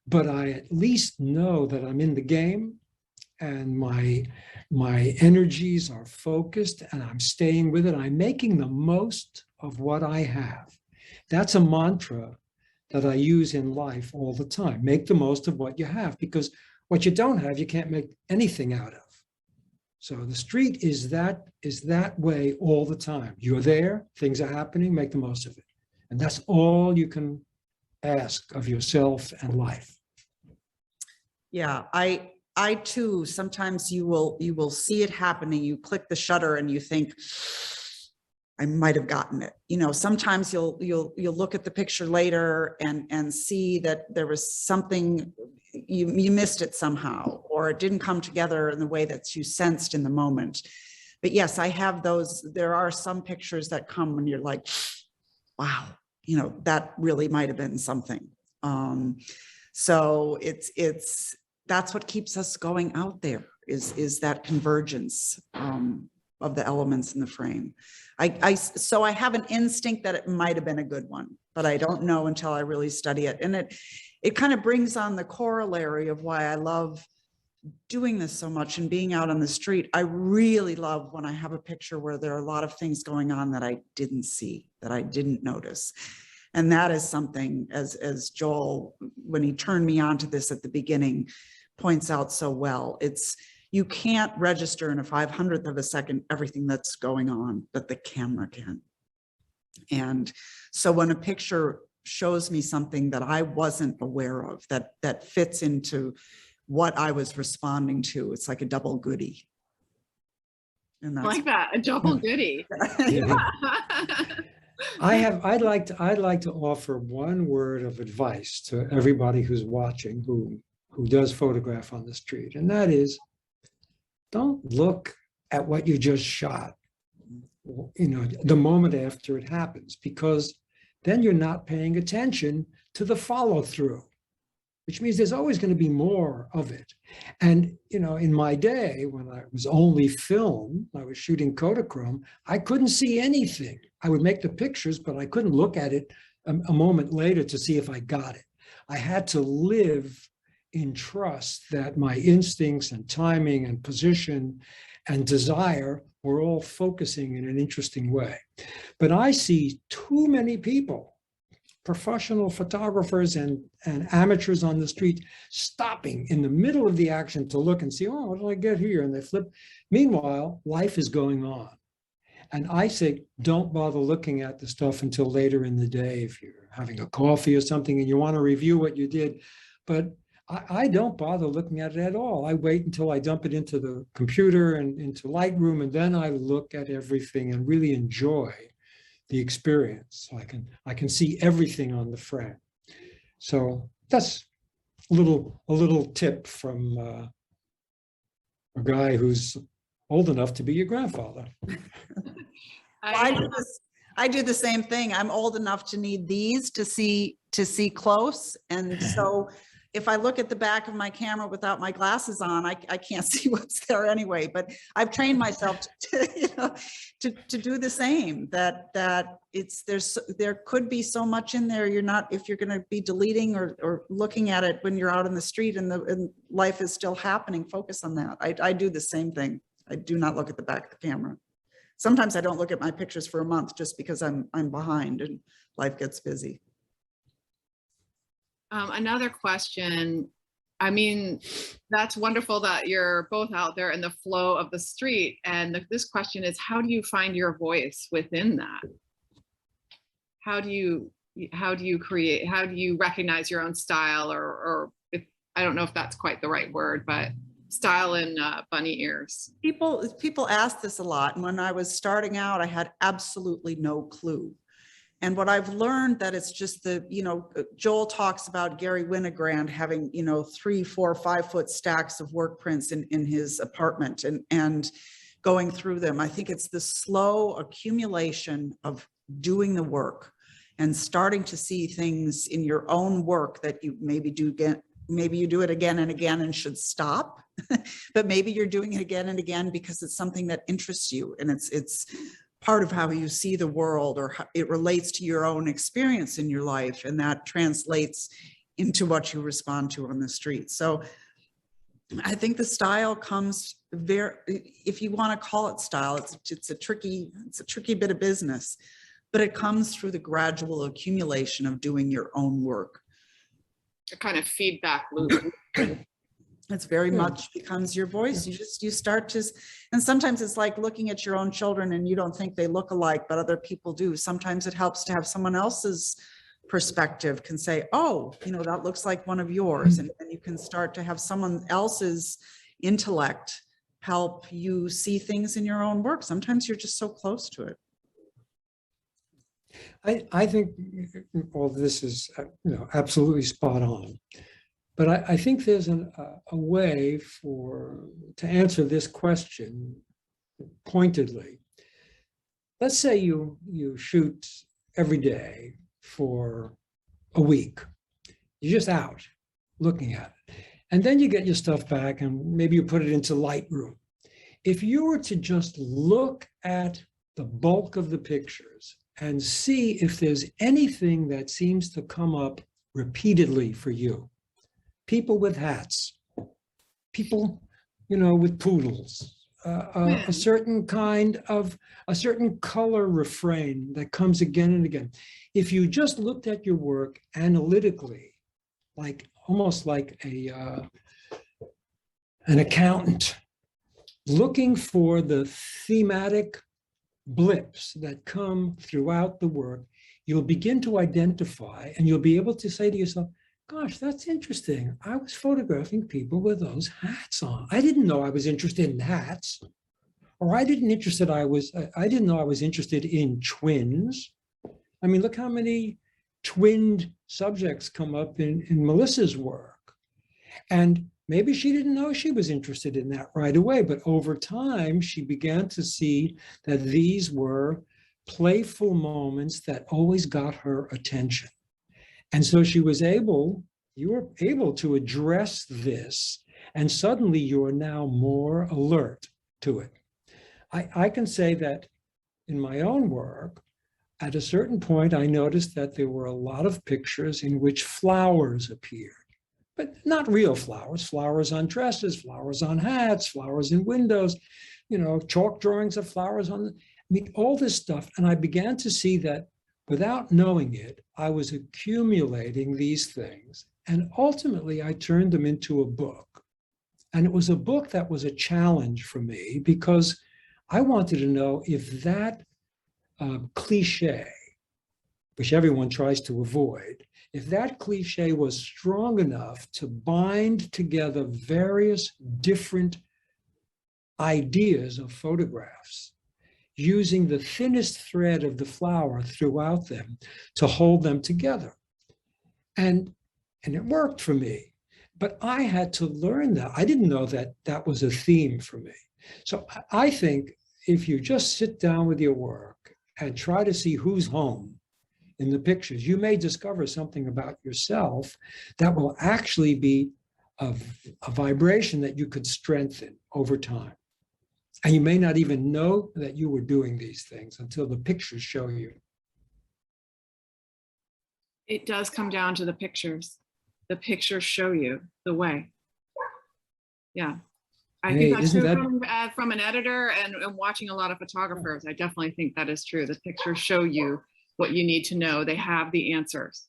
But I at least know that I'm in the game and my energies are focused and I'm staying with it. I'm making the most of what I have. That's a mantra that I use in life all the time. Make the most of what you have, because what you don't have, you can't make anything out of. So the street is that way all the time. You're there, things are happening, make the most of it. And that's all you can ask of yourself and life. Yeah, I too, sometimes you will see it happening, you click the shutter and you think, I might have gotten it. Sometimes you'll look at the picture later and see that there was something, you missed it somehow, or it didn't come together in the way that you sensed in the moment. But yes, I have those. There are some pictures that come when you're like, wow, that really might have been something. So that's what keeps us going out there, is that convergence of the elements in the frame. So I have an instinct that it might have been a good one, but I don't know until I really study it. And it kind of brings on the corollary of why I love doing this so much and being out on the street. I really love when I have a picture where there are a lot of things going on that I didn't see, that I didn't notice. And that is something, as Joel, when he turned me on to this at the beginning, points out so well. You can't register in a 500th of a second everything that's going on that the camera can. And so when a picture shows me something that I wasn't aware of, that fits into what I was responding to, it's like a double goodie. And that's like that, a double goodie. Yeah. I'd like to offer one word of advice to everybody who's watching, who does photograph on the street, and that is, don't look at what you just shot, the moment after it happens, because then you're not paying attention to the follow through. which means there's always going to be more of it. And, you know, in my day, when I was only film, I was shooting Kodachrome, I couldn't see anything. I would make the pictures, but I couldn't look at it a moment later to see if I got it. I had to live in trust that my instincts and timing and position and desire were all focusing in an interesting way. But I see too many people, professional photographers and amateurs on the street, stopping in the middle of the action to look and see, oh, what did I get here? And they flip. Meanwhile, life is going on. And I say, don't bother looking at the stuff until later in the day if you're having a coffee or something and you want to review what you did. But I don't bother looking at it at all. I wait until I dump it into the computer and into Lightroom, and then I look at everything and really enjoy the experience. So I can see everything on the frame. So that's a little tip from a guy who's old enough to be your grandfather. I do the same thing. I'm old enough to need these to see close, and so if I look at the back of my camera without my glasses on, I can't see what's there anyway. But I've trained myself to do the same. That there could be so much in there. You're not, if you're going to be deleting or looking at it when you're out in the street and life is still happening. Focus on that. I do the same thing. I do not look at the back of the camera. Sometimes I don't look at my pictures for a month just because I'm behind and life gets busy. Another question. I mean, that's wonderful that you're both out there in the flow of the street. And this question is, how do you find your voice within that? How do you recognize your own style, or if, I don't know if that's quite the right word, but style in bunny ears? People ask this a lot. And when I was starting out, I had absolutely no clue. And what I've learned that it's just Joel talks about Gary Winogrand having, 3, 4, 5 foot stacks of work prints in his apartment and going through them. I think it's the slow accumulation of doing the work and starting to see things in your own work that you maybe do again. Maybe you do it again and again and should stop, but maybe you're doing it again and again because it's something that interests you, and it's part of how you see the world, or how it relates to your own experience in your life, and that translates into what you respond to on the street. So I think the style comes if you want to call it style, it's a tricky bit of business, but it comes through the gradual accumulation of doing your own work. A kind of feedback loop. It's very much becomes your voice. You start to, and sometimes it's like looking at your own children and you don't think they look alike, but other people do. Sometimes it helps to have someone else's perspective can say, oh, that looks like one of yours. And you can start to have someone else's intellect help you see things in your own work. Sometimes you're just so close to it. I think all this is, absolutely spot on. But I think there's a way to answer this question pointedly. Let's say you shoot every day for a week. You're just out looking at it. And then you get your stuff back and maybe you put it into Lightroom. If you were to just look at the bulk of the pictures and see if there's anything that seems to come up repeatedly for you. People with hats, people, with poodles, a certain color refrain that comes again and again. If you just looked at your work analytically, almost like an accountant, looking for the thematic blips that come throughout the work, you'll begin to identify, and you'll be able to say to yourself, gosh, that's interesting. I was photographing people with those hats on. I didn't know I was interested in hats, or I didn't know I was interested in twins. I mean, look how many twinned subjects come up in Melissa's work. And maybe she didn't know she was interested in that right away, but over time, she began to see that these were playful moments that always got her attention. And so she was able you were able to address this, and suddenly you are now more alert to it. I can say that in my own work, at a certain point, I noticed that there were a lot of pictures in which flowers appeared, but not real flowers, flowers on dresses, flowers on hats, flowers in windows, chalk drawings of flowers on, all this stuff. And I began to see that without knowing it, I was accumulating these things. And ultimately, I turned them into a book. And it was a book that was a challenge for me because I wanted to know if that cliche, which everyone tries to avoid, if that cliche was strong enough to bind together various different ideas of photographs, using the thinnest thread of the flower throughout them to hold them together. And it worked for me. But I had to learn that. I didn't know that that was a theme for me. So I think if you just sit down with your work and try to see who's home in the pictures, you may discover something about yourself that will actually be a vibration that you could strengthen over time. And you may not even know that you were doing these things until the pictures show you. It does come down to the pictures. The pictures show you the way. Yeah. I think that's true from an editor and watching a lot of photographers. I definitely think that is true. The pictures show you what you need to know. They have the answers.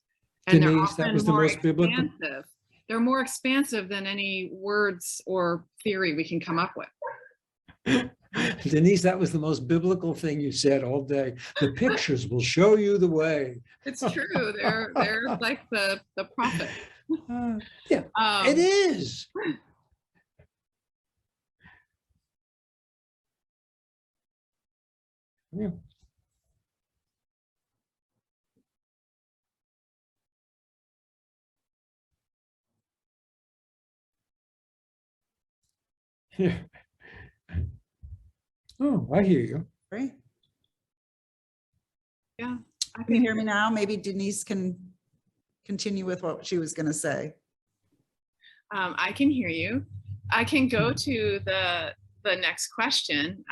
And Denise, they're often that was the more most biblical. expansive. They're more expansive than any words or theory we can come up with. Denise, that was the most biblical thing you said all day. The pictures will show you the way. It's true. They're like the prophet. Yeah, it is. Yeah. Yeah. Oh, I hear you. Right? Yeah. Can you hear me now? Maybe Denise can continue with what she was going to say. I can hear you. I can go to the next question.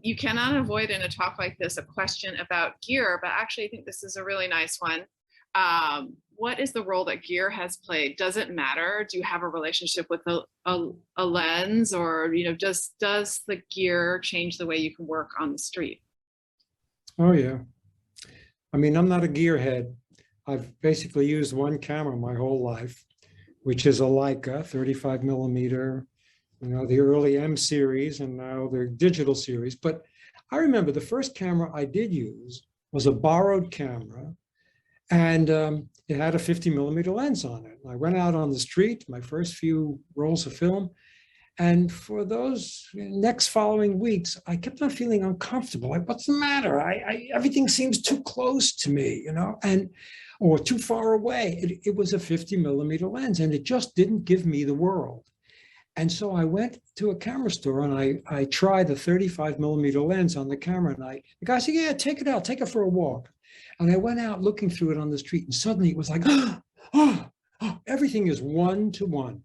You cannot avoid in a talk like this a question about gear, but actually I think this is a really nice one. What is the role that gear has played? Does it matter? Do you have a relationship with a lens, or does the gear change the way you can work on the street? Oh yeah. I mean, I'm not a gearhead. I've basically used one camera my whole life, which is a Leica 35 millimeter, the early M series and now the digital series. But I remember the first camera I did use was a borrowed camera, and it had a 50 millimeter lens on it. I went out on the street, my first few rolls of film, and for those next following weeks, I kept on feeling uncomfortable. Like, what's the matter? Everything seems too close to me, or too far away. It was a 50 millimeter lens, and it just didn't give me the world. And so I went to a camera store and I tried the 35 millimeter lens on the camera, and the guy said, yeah, take it out, take it for a walk. And I went out looking through it on the street, and suddenly it was like, everything is one-to-one.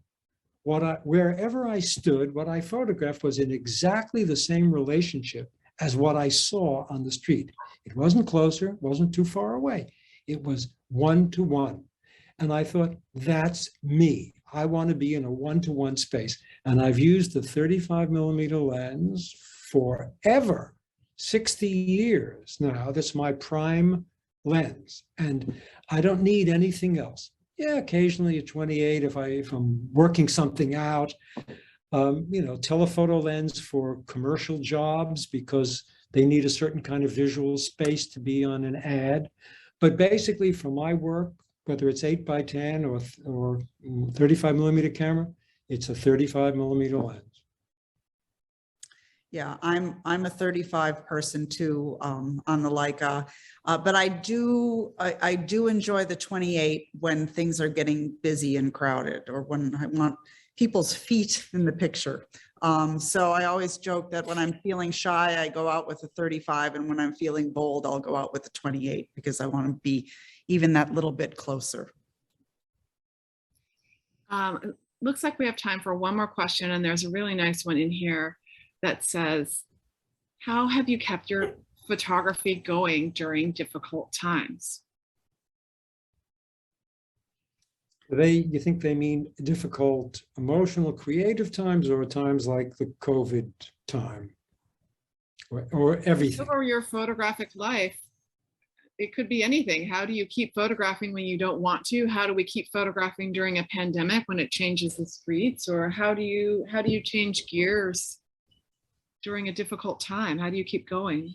Wherever I stood, what I photographed was in exactly the same relationship as what I saw on the street. It wasn't closer, it wasn't too far away. It was one-to-one. And I thought, that's me. I want to be in a one-to-one space. And I've used the 35 millimeter lens forever, 60 years now. That's my prime lens. And I don't need anything else. Yeah, occasionally a 28 if I'm working something out, telephoto lens for commercial jobs because they need a certain kind of visual space to be on an ad. But basically for my work, whether it's 8x10 or 35 millimeter camera, it's a 35 millimeter lens. Yeah, I'm a 35 person too on the Leica, but I do enjoy the 28 when things are getting busy and crowded, or when I want people's feet in the picture. So I always joke that when I'm feeling shy, I go out with a 35, and when I'm feeling bold, I'll go out with a 28 because I want to be even that little bit closer. Looks like we have time for one more question, and there's a really nice one in here that says, how have you kept your photography going during difficult times? You think they mean difficult emotional, creative times, or times like the COVID time, or everything? Or your photographic life. It could be anything. How do you keep photographing when you don't want to? How do we keep photographing during a pandemic when it changes the streets? Or how do you change gears during a difficult time? How do you keep going?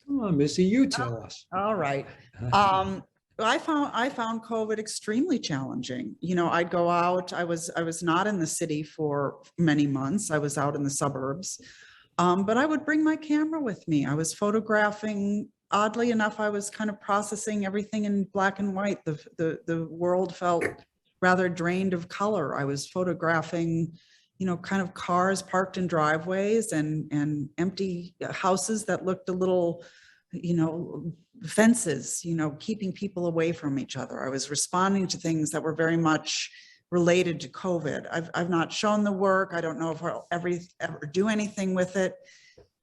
Come on, Missy, you tell us. All right. I found COVID extremely challenging. You know, I'd go out. I was not in the city for many months. I was out in the suburbs. But I would bring my camera with me. I was photographing. Oddly enough, I was kind of processing everything in black and white. The world felt rather drained of color. I was photographing, you know, kind of cars parked in driveways and empty houses that looked a little, you know, fences, you know, keeping people away from each other. I was responding to things that were very much related to COVID. I've not shown the work. I don't know if I'll ever do anything with it,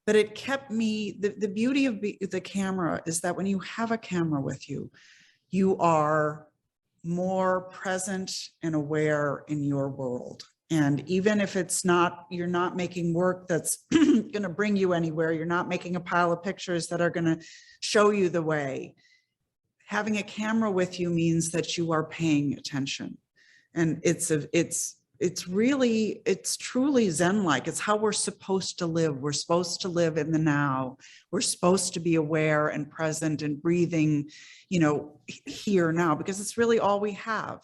but it kept me, the beauty of the camera is that when you have a camera with you, you are more present and aware in your world. And even if it's not, you're not making work that's going to bring you anywhere, you're not making a pile of pictures that are going to show you the way. Having a camera with you means that you are paying attention. And it's truly Zen-like. It's how we're supposed to live. We're supposed to live in the now. We're supposed to be aware and present and breathing, you know, here now, because it's really all we have.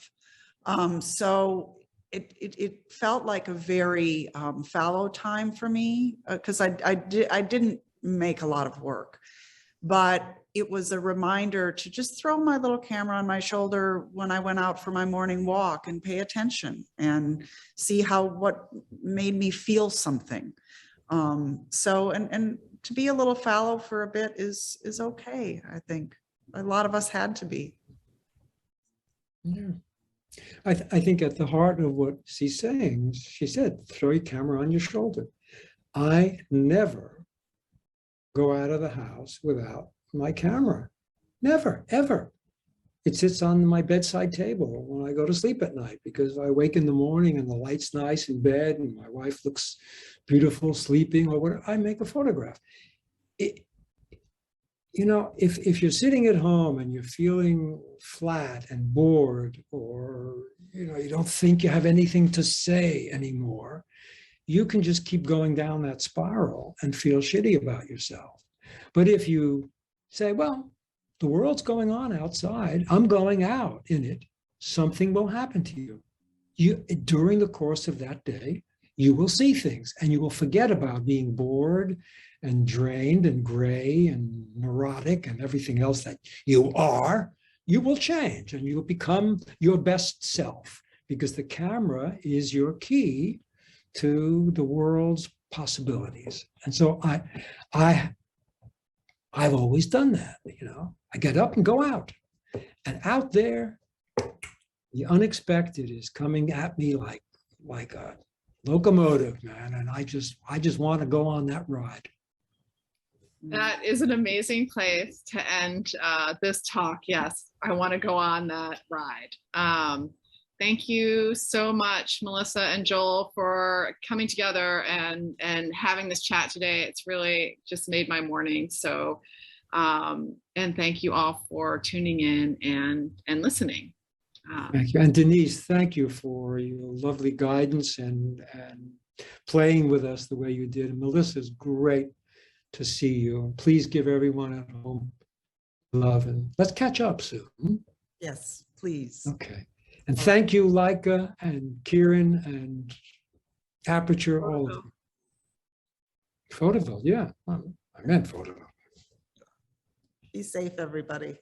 So it felt like a very fallow time for me, because I didn't make a lot of work, but it was a reminder to just throw my little camera on my shoulder when I went out for my morning walk and pay attention and see what made me feel something. So, and to be a little fallow for a bit is okay. I think a lot of us had to be. Yeah. I think at the heart of what she's saying, she said, throw your camera on your shoulder. I never go out of the house without my camera. Never, ever. It sits on my bedside table when I go to sleep at night, because I wake in the morning and the light's nice in bed and my wife looks beautiful sleeping or whatever, I make a photograph. You know, if you're sitting at home and you're feeling flat and bored, or, you know, you don't think you have anything to say anymore, you can just keep going down that spiral and feel shitty about yourself. But if you say, well, the world's going on outside, I'm going out in it, something will happen to you. During the course of that day, you will see things and you will forget about being bored and drained and gray and neurotic and everything else that you are. You will change and you will become your best self, because the camera is your key to the world's possibilities. And so I've always done that, you know. I get up and go out, and out there, the unexpected is coming at me like a locomotive, man. And I just want to go on that ride. That is an amazing place to end this talk. Yes, I want to go on that ride. Thank you so much, Melissa and Joel, for coming together and having this chat today. It's really just made my morning. So, and thank you all for tuning in and listening. Thank you. And Denise, thank you for your lovely guidance and playing with us the way you did. And Melissa, it's great to see you. And please give everyone at home love, and let's catch up soon. Yes, please. Okay. And thank you, Leica and Kieran and Aperture, all of them. Photoville, yeah. I meant Photoville. Be safe, everybody.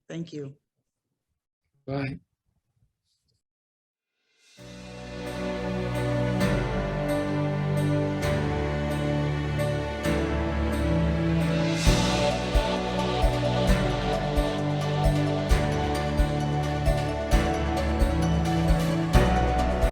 Thank you. Bye.